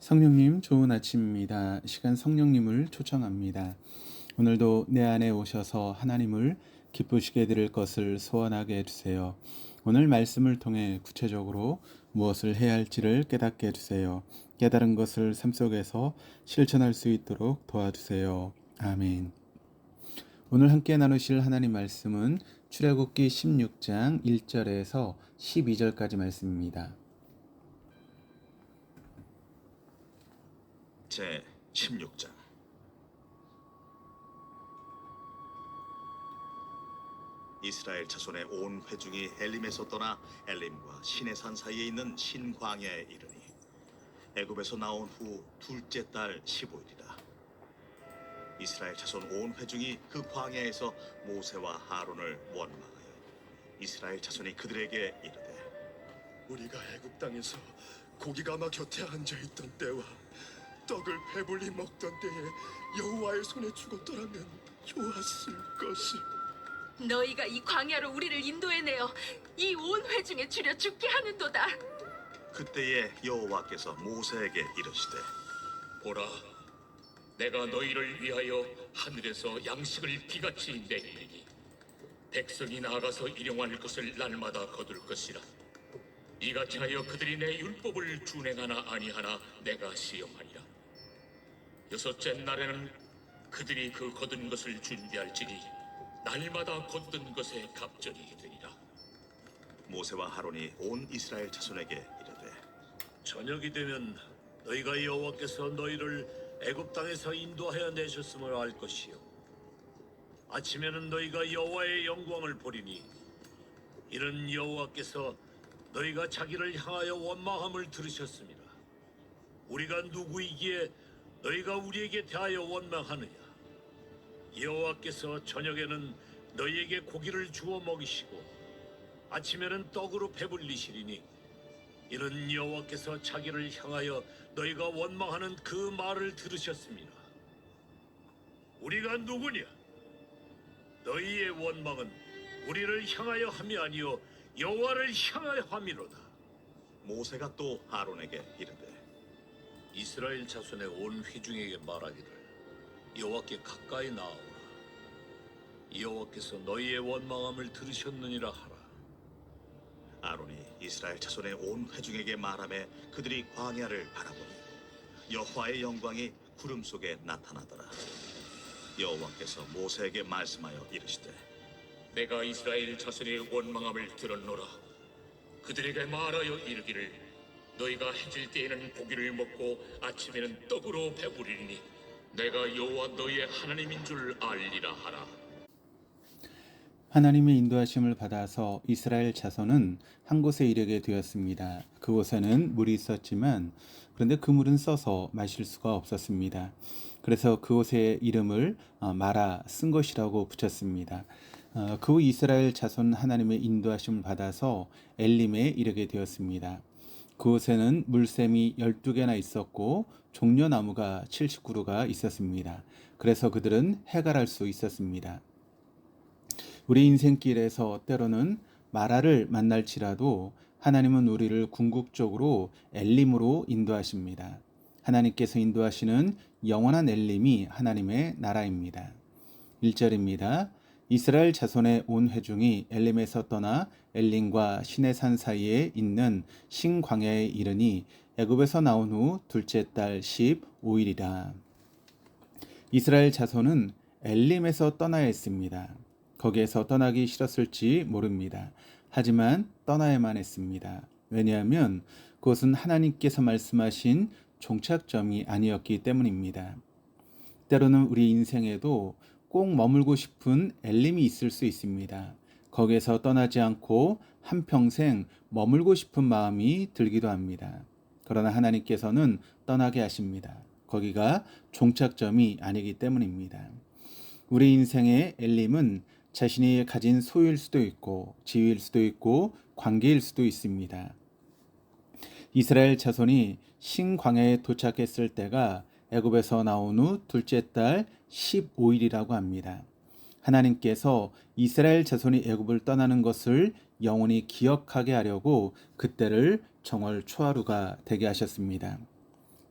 성령님 좋은 아침입니다. 시간 성령님을 초청합니다. 오늘도 내 안에 오셔서 하나님을 기쁘시게 드릴 것을 소원하게 해주세요. 오늘 말씀을 통해 구체적으로 무엇을 해야 할지를 깨닫게 해주세요. 깨달은 것을 삶 속에서 실천할 수 있도록 도와주세요. 아멘. 오늘 함께 나누실 하나님 말씀은 출애굽기 16장 1절에서 12절까지 말씀입니다. 제 16장. 이스라엘 자손의 온 회중이 엘림에서 떠나 엘림과 시내산 사이에 있는 신광야에 이르니 애굽에서 나온 후 둘째 달 15일이라. 이스라엘 자손 온 회중이 그 광야에서 모세와 하론을 원망하여 이스라엘 자손이 그들에게 이르되, 우리가 애굽 땅에서 고기가 막 곁에 앉아 있던 때와 떡을 배불리 먹던 때에 여호와의 손에 죽었더라면 좋았을 것을. 너희가 이 광야로 우리를 인도해내어 이 온 회중에 줄여 죽게 하는도다. 그때에 여호와께서 모세에게 이르시되, 보라, 내가 너희를 위하여 하늘에서 양식을 비같이 내리니 백성이 나아가서 일용할 것을 날마다 거둘 것이라. 이같이 하여 그들이 내 율법을 준행하나 아니하나 내가 시험하리라. 여섯째 날에는 그들이 그 거둔 것을 준비할지니 날마다 걷던 것에 갑절이 되리라. 모세와 하론이 온 이스라엘 자손에게 이르되, 저녁이 되면 너희가 여호와께서 너희를 애굽 땅에서 인도하여 내셨음을 알 것이요, 아침에는 너희가 여호와의 영광을 보리니 이는 여호와께서 너희가 자기를 향하여 원망함을 들으셨습니다. 우리가 누구이기에 너희가 우리에게 대하여 원망하느냐? 여호와께서 저녁에는 너희에게 고기를 주어 먹이시고 아침에는 떡으로 배불리시리니 이는 여호와께서 자기를 향하여 너희가 원망하는 그 말을 들으셨습니다. 우리가 누구냐? 너희의 원망은 우리를 향하여 함이 아니요 여호와를 향하여 함이로다. 모세가 또 하론에게 이르되, 이스라엘 자손의 온 회중에게 말하기를 여호와께 가까이 나아오라. 여호와께서 너희의 원망함을 들으셨느니라 하라. 아론이 이스라엘 자손의 온 회중에게 말하며 그들이 광야를 바라보니 여호와의 영광이 구름 속에 나타나더라. 여호와께서 모세에게 말씀하여 이르시되, 내가 이스라엘 자손의 원망함을 들었노라. 그들에게 말하여 이르기를 너희가 해질 때에는 고기를 먹고 아침에는 떡으로 배부리니 내가 여호와 너희의 하나님인 줄 알리라 하라. 하나님의 인도하심을 받아서 이스라엘 자손은 한 곳에 이르게 되었습니다. 그곳에는 물이 있었지만 그런데 그 물은 써서 마실 수가 없었습니다. 그래서 그곳의 이름을 마라 쓴 것이라고 붙였습니다. 그 후 이스라엘 자손 하나님의 인도하심을 받아서 엘림에 이르게 되었습니다. 그곳에는 물샘이 12개나 있었고 종려나무가 70그루가 있었습니다. 그래서 그들은 해갈할 수 있었습니다. 우리 인생길에서 때로는 마라를 만날지라도 하나님은 우리를 궁극적으로 엘림으로 인도하십니다. 하나님께서 인도하시는 영원한 엘림이 하나님의 나라입니다. 1절입니다. 이스라엘 자손의 온 회중이 엘림에서 떠나 엘림과 시내산 사이에 있는 신광야에 이르니 애굽에서 나온 후 둘째 달 15일이라. 이스라엘 자손은 엘림에서 떠나야 했습니다. 거기에서 떠나기 싫었을지 모릅니다. 하지만 떠나야만 했습니다. 왜냐하면 그것은 하나님께서 말씀하신 종착점이 아니었기 때문입니다. 때로는 우리 인생에도 꼭 머물고 싶은 엘림이 있을 수 있습니다. 거기에서 떠나지 않고 한평생 머물고 싶은 마음이 들기도 합니다. 그러나 하나님께서는 떠나게 하십니다. 거기가 종착점이 아니기 때문입니다. 우리 인생의 엘림은 자신이 가진 소유일 수도 있고 지위일 수도 있고 관계일 수도 있습니다. 이스라엘 자손이 신광야에 도착했을 때가 애굽에서 나온 후 둘째 달 15일이라고 합니다. 하나님께서 이스라엘 자손이 애굽을 떠나는 것을 영원히 기억하게 하려고 그때를 정월 초하루가 되게 하셨습니다.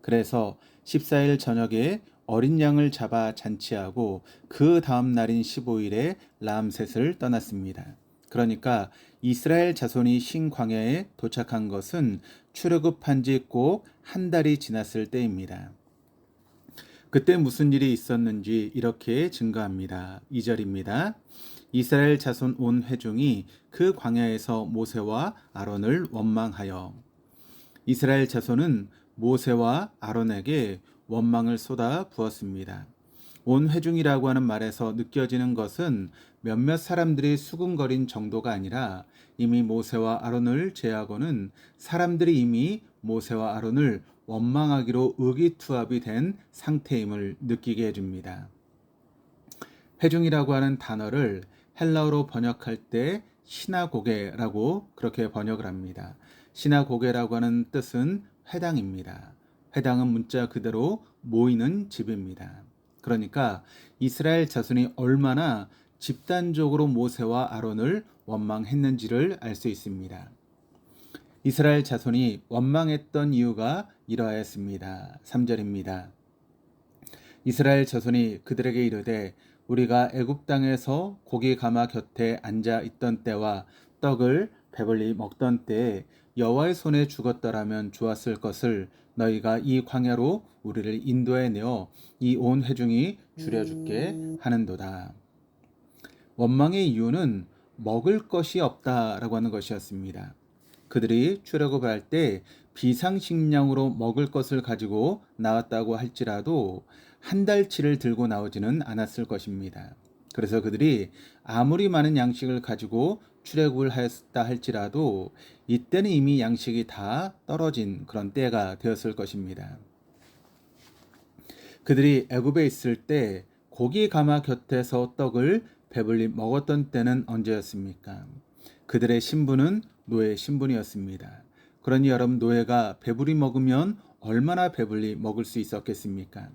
그래서 14일 저녁에 어린 양을 잡아 잔치하고 그 다음 날인 15일에 라암셋을 떠났습니다. 그러니까 이스라엘 자손이 신광야에 도착한 것은 출애굽한 지 꼭 한 달이 지났을 때입니다. 그때 무슨 일이 있었는지 이렇게 증거합니다. 2절입니다. 이스라엘 자손 온 회중이 그 광야에서 모세와 아론을 원망하여. 이스라엘 자손은 모세와 아론에게 원망을 쏟아 부었습니다. 온 회중이라고 하는 말에서 느껴지는 것은 몇몇 사람들이 수군거린 정도가 아니라 이미 모세와 아론을 제하고는 사람들이 이미 모세와 아론을 원망하기로 의기투합이 된 상태임을 느끼게 해줍니다. 회중이라고 하는 단어를 헬라어로 번역할 때 시나고게라고 그렇게 번역을 합니다. 시나고게라고 하는 뜻은 회당입니다. 회당은 문자 그대로 모이는 집입니다. 그러니까 이스라엘 자손이 얼마나 집단적으로 모세와 아론을 원망했는지를 알 수 있습니다. 이스라엘 자손이 원망했던 이유가 이러하였습니다. 3절입니다. 이스라엘 자손이 그들에게 이르되 우리가 애굽 땅에서 고기 가마 곁에 앉아 있던 때와 떡을 배불리 먹던 때에 여호와의 손에 죽었더라면 좋았을 것을 너희가 이 광야로 우리를 인도해 내어 이 온 회중이 줄여줄게 하는도다. 원망의 이유는 먹을 것이 없다라고 하는 것이었습니다. 그들이 출애굽을 할 때 비상식량으로 먹을 것을 가지고 나왔다고 할지라도 한 달치를 들고 나오지는 않았을 것입니다. 그래서 그들이 아무리 많은 양식을 가지고 출애굽을 하였다 할지라도 이때는 이미 양식이 다 떨어진 그런 때가 되었을 것입니다. 그들이 애굽에 있을 때 고기 가마 곁에서 떡을 배불리 먹었던 때는 언제였습니까? 그들의 신분은 노예 신분이었습니다. 그러니 여러분, 노예가 배불리 먹으면 얼마나 배불리 먹을 수 있었겠습니까?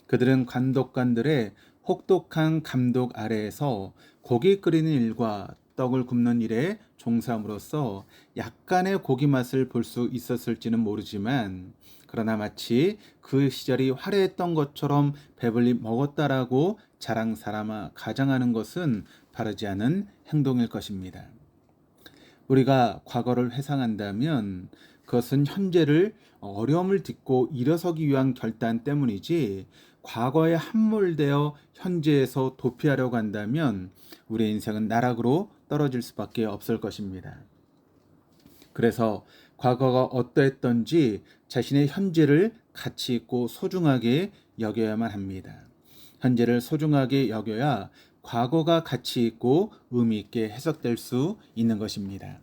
그들은 관독관들의 혹독한 감독 아래에서 고기 끓이는 일과 떡을 굽는 일에 종사함으로써 약간의 고기 맛을 볼 수 있었을지는 모르지만, 그러나 마치 그 시절이 화려했던 것처럼 배불리 먹었다라고 자랑 삼아 가장하는 것은 바르지 않은 행동일 것입니다. 우리가 과거를 회상한다면 그것은 현재를 어려움을 딛고 일어서기 위한 결단 때문이지, 과거에 함몰되어 현재에서 도피하려고 한다면 우리의 인생은 나락으로 떨어질 수밖에 없을 것입니다. 그래서 과거가 어떠했던지 자신의 현재를 가치 있고 소중하게 여겨야만 합니다. 현재를 소중하게 여겨야 과거가 가치 있고 의미 있게 해석될 수 있는 것입니다.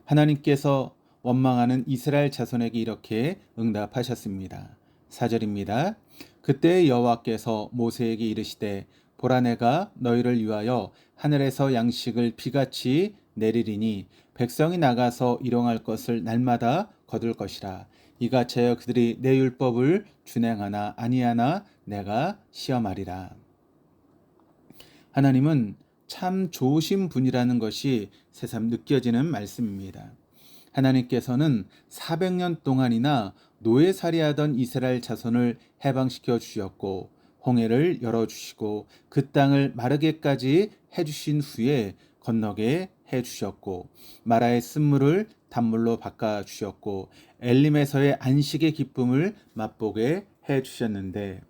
하나님께서 원망하는 이스라엘 자손에게 이렇게 응답하셨습니다. 4절입니다. 그때 여호와께서 모세에게 이르시되 보라, 내가 너희를 위하여 하늘에서 양식을 비같이 내리리니 백성이 나가서 일용할 것을 날마다 거둘 것이라. 이같이 하여 그들이 내 율법을 준행하나 아니하나 내가 시험하리라. 하나님은 참 좋으신 분이라는 것이 새삼 느껴지는 말씀입니다. 하나님께서는 400년 동안이나 노예살이하던 이스라엘 자손을 해방시켜 주셨고 홍해를 열어주시고 그 땅을 마르게까지 해주신 후에 건너게 해주셨고 마라의 쓴물을 단물로 바꿔주셨고 엘림에서의 안식의 기쁨을 맛보게 해주셨는데,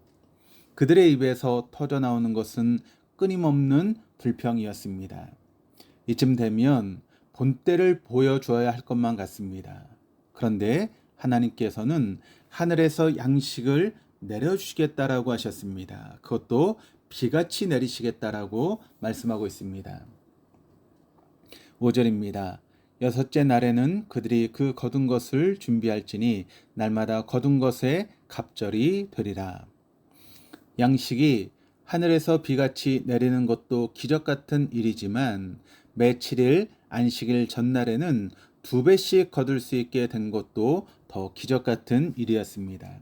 그들의 입에서 터져나오는 것은 끊임없는 불평이었습니다. 이쯤 되면 본때를 보여주어야 할 것만 같습니다. 그런데 하나님께서는 하늘에서 양식을 내려주시겠다라고 하셨습니다. 그것도 비같이 내리시겠다라고 말씀하고 있습니다. 5절입니다. 여섯째 날에는 그들이 그 거둔 것을 준비할지니 날마다 거둔 것에 갑절이 되리라. 양식이 하늘에서 비같이 내리는 것도 기적 같은 일이지만 매 7일 안식일 전날에는 2배씩 거둘 수 있게 된 것도 더 기적 같은 일이었습니다.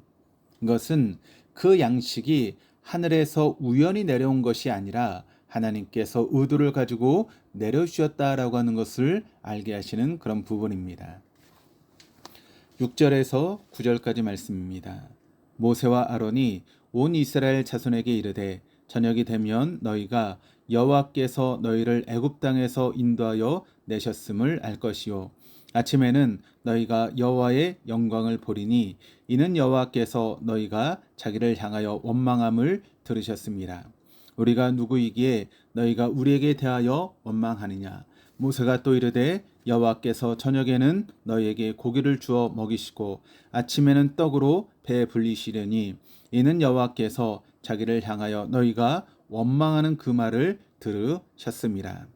이것은 그 양식이 하늘에서 우연히 내려온 것이 아니라 하나님께서 의도를 가지고 내려주셨다라고 하는 것을 알게 하시는 그런 부분입니다. 6절에서 9절까지 말씀입니다. 모세와 아론이 온 이스라엘 자손에게 이르되 저녁이 되면 너희가 여호와께서 너희를 애굽 땅에서 인도하여 내셨음을 알 것이요 아침에는 너희가 여호와의 영광을 보리니 이는 여호와께서 너희가 자기를 향하여 원망함을 들으셨습니다. 우리가 누구이기에 너희가 우리에게 대하여 원망하느냐. 모세가 또 이르되 여호와께서 저녁에는 너희에게 고기를 주어 먹이시고 아침에는 떡으로 배 불리시려니 이는 여호와께서 자기를 향하여 너희가 원망하는 그 말을 들으셨습니다.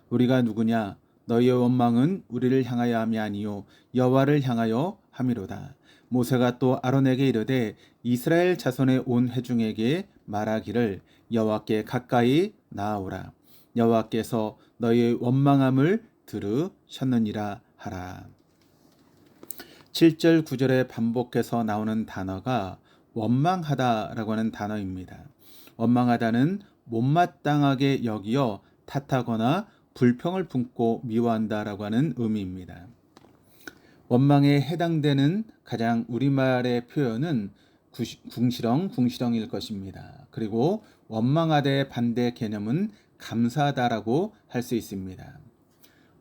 우리가 누구냐? 너희의 원망은 우리를 향하여 함이 아니요 여호와를 향하여 함이로다. 모세가 또 아론에게 이르되 이스라엘 자손의 온 회중에게 말하기를 여호와께 가까이 나아오라. 여호와께서 너희의 원망함을 들으셨느니라 하라. 7절 9절에 반복해서 나오는 단어가 원망하다라고 하는 단어입니다. 원망하다는 못마땅하게 여기어 탓하거나 불평을 품고 미워한다라고 하는 의미입니다. 원망에 해당되는 가장 우리말의 표현은 궁시렁일 것입니다. 그리고 원망하다의 반대 개념은 감사하다라고 할 수 있습니다.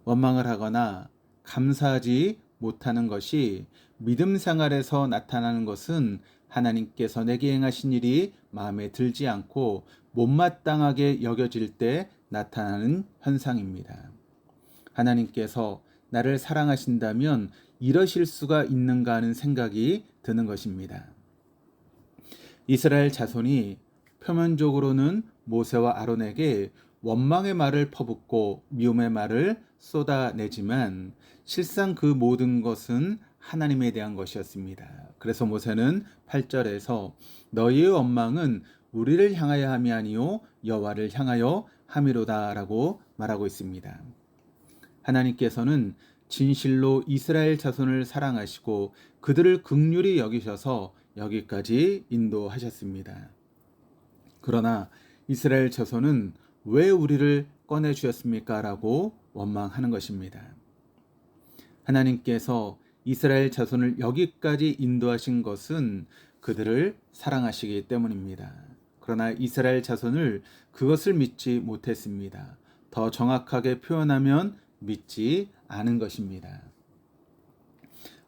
원망을 하거나 감사하지 못하는 것이 믿음 생활에서 나타나는 것은 하나님께서 내게 행하신 일이 마음에 들지 않고 못마땅하게 여겨질 때 나타나는 현상입니다. 하나님께서 나를 사랑하신다면 이러실 수가 있는가 하는 생각이 드는 것입니다. 이스라엘 자손이 표면적으로는 모세와 아론에게 원망의 말을 퍼붓고 미움의 말을 쏟아내지만 실상 그 모든 것은 하나님에 대한 것이었습니다. 그래서 모세는 8절에서 너희의 원망은 우리를 향하여 함이 아니요 여호와를 향하여 함이로다라고 말하고 있습니다. 하나님께서는 진실로 이스라엘 자손을 사랑하시고 그들을 긍휼히 여기셔서 여기까지 인도하셨습니다. 그러나 이스라엘 자손은 왜 우리를 꺼내주셨습니까? 라고 원망하는 것입니다. 하나님께서 이스라엘 자손을 여기까지 인도하신 것은 그들을 사랑하시기 때문입니다. 그러나 이스라엘 자손을 그것을 믿지 못했습니다. 더 정확하게 표현하면 믿지 않은 것입니다.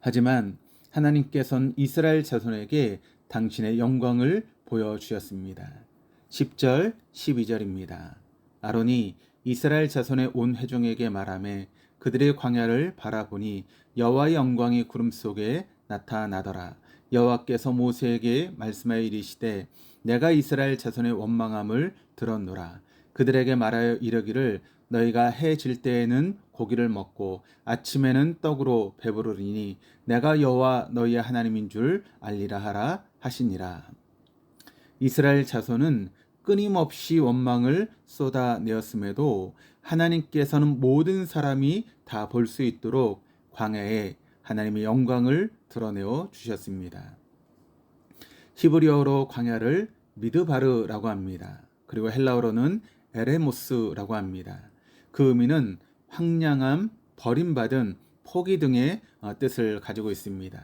하지만 하나님께서는 이스라엘 자손에게 당신의 영광을 보여주셨습니다. 10절, 12절입니다. 아론이 이스라엘 자손의 온 회중에게 말하매 그들의 광야를 바라보니 여호와의 영광이 구름 속에 나타나더라. 여호와께서 모세에게 말씀하여 이르시되 내가 이스라엘 자손의 원망함을 들었노라. 그들에게 말하여 이르기를 너희가 해 질 때에는 고기를 먹고 아침에는 떡으로 배부르리니 내가 여호와 너희의 하나님인 줄 알리라 하라 하시니라. 이스라엘 자손은 끊임없이 원망을 쏟아내었음에도 하나님께서는 모든 사람이 다 볼 수 있도록 광야에 하나님의 영광을 드러내어 주셨습니다. 히브리어로 광야를 미드바르라고 합니다. 그리고 헬라어로는 에레모스라고 합니다. 그 의미는 황량함, 버림받은 포기 등의 뜻을 가지고 있습니다.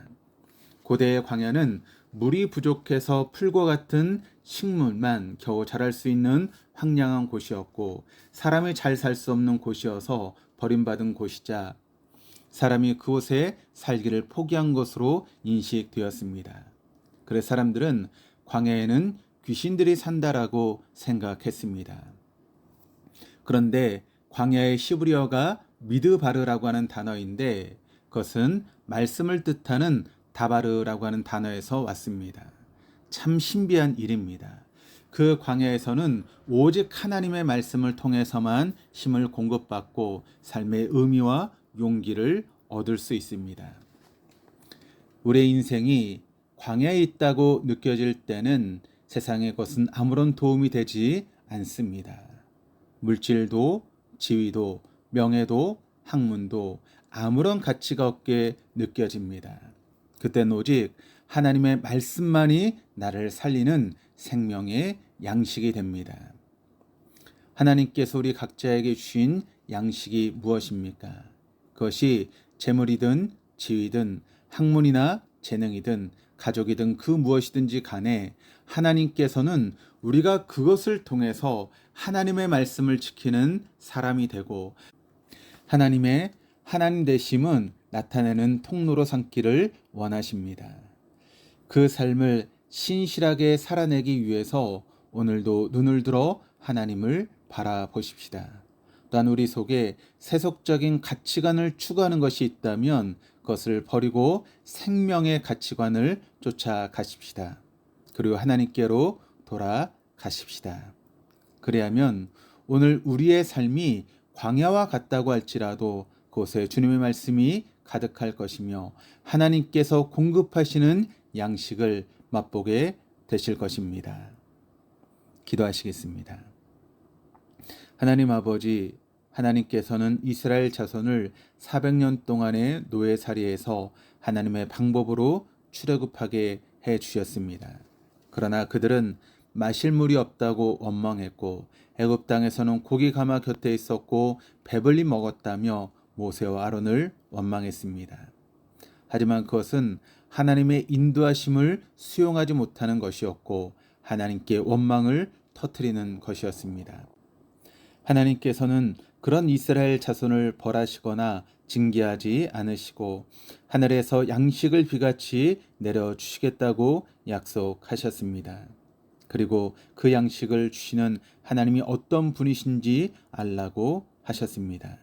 고대의 광야는 물이 부족해서 풀과 같은 식물만 겨우 자랄 수 있는 황량한 곳이었고 사람이 잘 살 수 없는 곳이어서 버림받은 곳이자 사람이 그곳에 살기를 포기한 것으로 인식되었습니다. 그래서 사람들은 광야에는 귀신들이 산다라고 생각했습니다. 그런데 광야의 히브리어가 미드바르라고 하는 단어인데 그것은 말씀을 뜻하는 다바르라고 하는 단어에서 왔습니다. 참 신비한 일입니다. 그 광야에서는 오직 하나님의 말씀을 통해서만 힘을 공급받고 삶의 의미와 용기를 얻을 수 있습니다. 우리의 인생이 광야에 있다고 느껴질 때는 세상의 것은 아무런 도움이 되지 않습니다. 물질도, 지위도, 명예도, 학문도 아무런 가치가 없게 느껴집니다. 그땐 오직 하나님의 말씀만이 나를 살리는 생명의 양식이 됩니다. 하나님께서 우리 각자에게 주신 양식이 무엇입니까? 그것이 재물이든 지위든 학문이나 재능이든 가족이든 그 무엇이든지 간에 하나님께서는 우리가 그것을 통해서 하나님의 말씀을 지키는 사람이 되고 하나님의 하나님 되심은 나타내는 통로로 삼기를 원하십니다. 그 삶을 신실하게 살아내기 위해서 오늘도 눈을 들어 하나님을 바라보십시다. 또한 우리 속에 세속적인 가치관을 추구하는 것이 있다면 그것을 버리고 생명의 가치관을 쫓아가십시다. 그리고 하나님께로 돌아가십시다. 그래야면 오늘 우리의 삶이 광야와 같다고 할지라도 그곳에 주님의 말씀이 가득할 것이며 하나님께서 공급하시는 양식을 맛보게 되실 것입니다. 기도하시겠습니다. 하나님 아버지, 하나님께서는 이스라엘 자손을 400년 동안의 노예살이에서 하나님의 방법으로 출애굽하게 해 주셨습니다. 그러나 그들은 마실 물이 없다고 원망했고 애굽 땅에서는 고기 가마 곁에 있었고 배불리 먹었다며 모세와 아론을 원망했습니다. 하지만 그것은 하나님의 인도하심을 수용하지 못하는 것이었고 하나님께 원망을 터뜨리는 것이었습니다. 하나님께서는 그런 이스라엘 자손을 벌하시거나 징계하지 않으시고 하늘에서 양식을 비같이 내려주시겠다고 약속하셨습니다. 그리고 그 양식을 주시는 하나님이 어떤 분이신지 알라고 하셨습니다.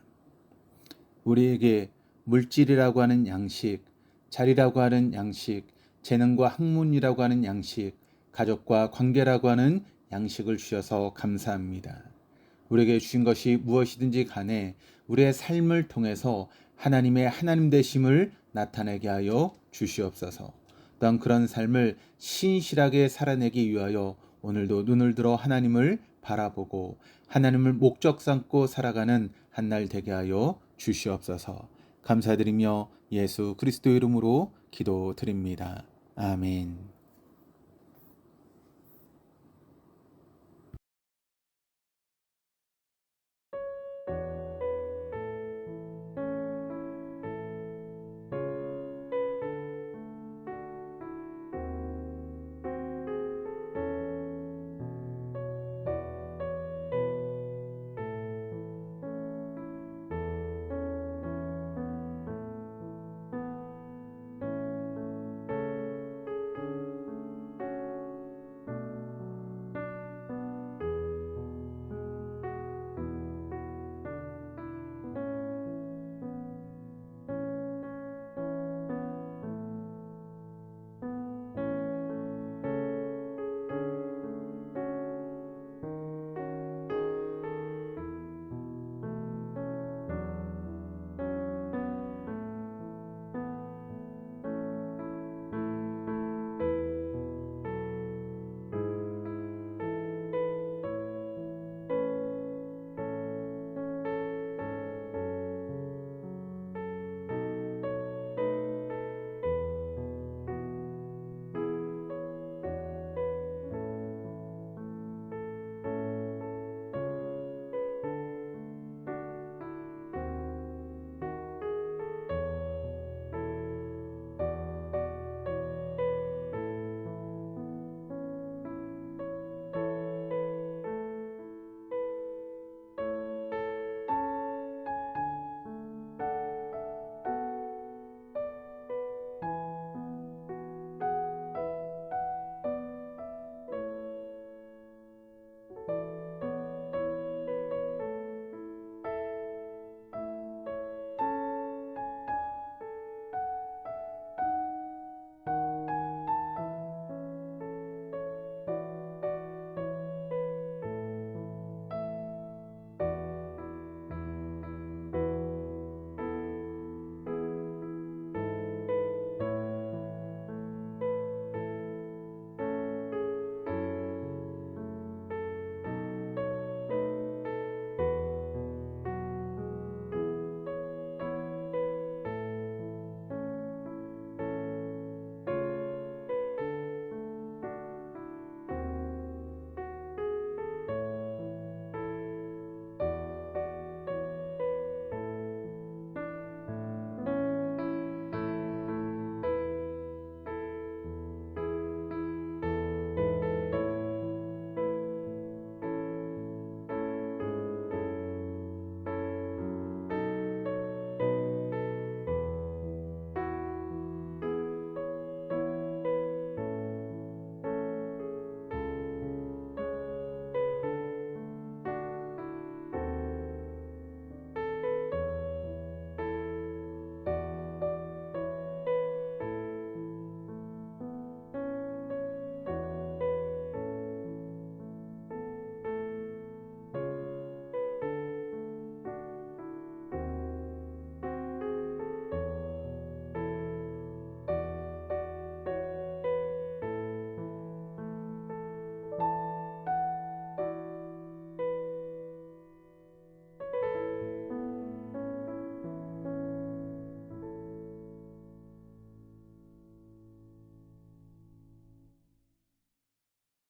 우리에게 물질이라고 하는 양식, 자리라고 하는 양식, 재능과 학문이라고 하는 양식, 가족과 관계라고 하는 양식을 주셔서 감사합니다. 우리에게 주신 것이 무엇이든지 간에 우리의 삶을 통해서 하나님의 하나님 되심을 나타내게 하여 주시옵소서. 또한 그런 삶을 신실하게 살아내기 위하여 오늘도 눈을 들어 하나님을 바라보고 하나님을 목적 삼고 살아가는 한날 되게 하여 주시옵소서. 감사드리며 예수 그리스도 이름으로 기도드립니다. 아멘.